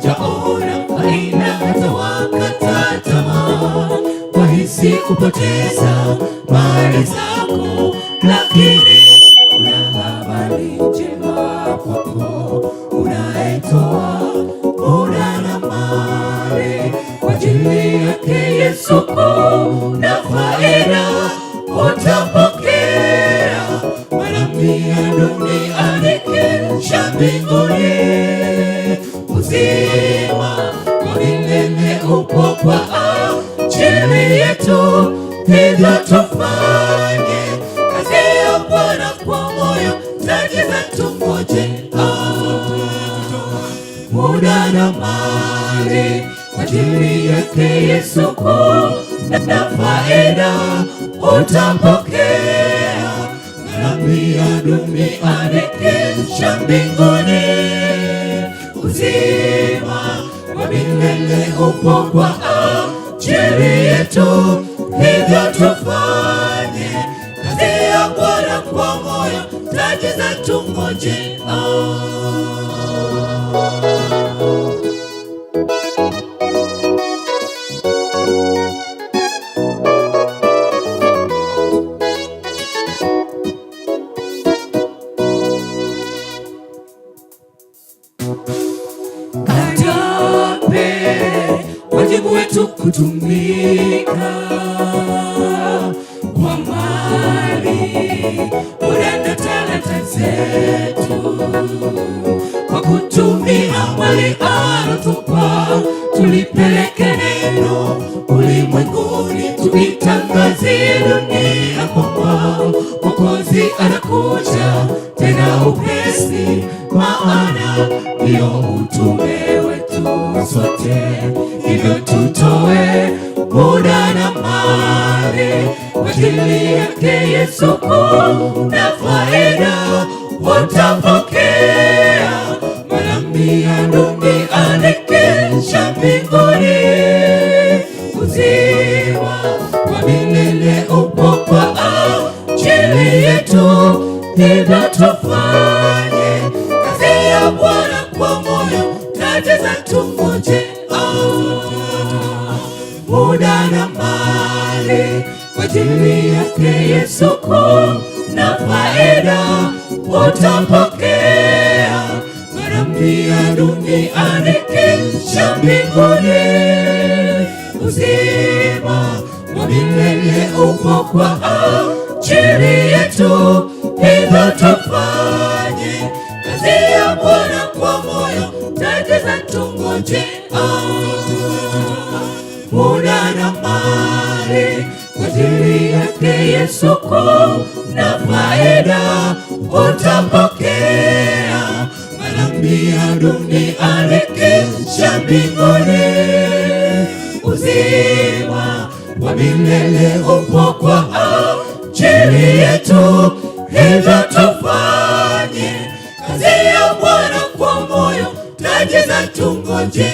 hujaona faida hata wakata tamaa, wahisi kupoteza mali zako, lakini kuna habari njema kwako. Unayetoa muda na mali kwa ajili yake Yesu, kuna faida utapokea mara 100 duniani kisha mbinguni. Uzima wa milele upo kwa ajili yetu, hivyo tufanye kazi ya Bwana kwa moyo, taji zetu ngoje muda na mali kwa ajili yake Yesu, kuna faida utapokea mara 100 duniani kisha mbinguni. Uzima wa milele upo kwa ajili yetu, hivyo tufanye kazi ya Bwana kwa moyo, taji zetu ngoje wajibu wetu kutumika kwa mali, muda na talanta zetu, kwa kutumia mali alotupa, tulipeleke neno ulimwenguni, tuitangazie dunia kwamba Mwokozi anakuja tena upesi, maana ndio utume wetu sote. Hivyo tutoe muda na mali kwa ajili yake Yesu, kuna faida utapokea mara 100 duniani kisha mbinguni. Uzima wa milele upo kwa ajili yetu, hivyo tufanye kazi ya Bwana kwa moyo, taji zetu ngoje muda na mali kwa ajili yake Yesu, kuna faida utapokea mara 100 duniani kisha mbinguni. Uzima wa milele upo kwa ajili yetu, hivyo tufanye kazi ya Bwana kwa moyo, taji zetu ngoje muda na mali kwa ajili yake Yesu, kuna faida utapokea mara 100 duniani kisha mbinguni. Uzima wa milele upo kwa ajili yetu, hivyo tufanye kazi ya Bwana kwa moyo, taji zetu ngoje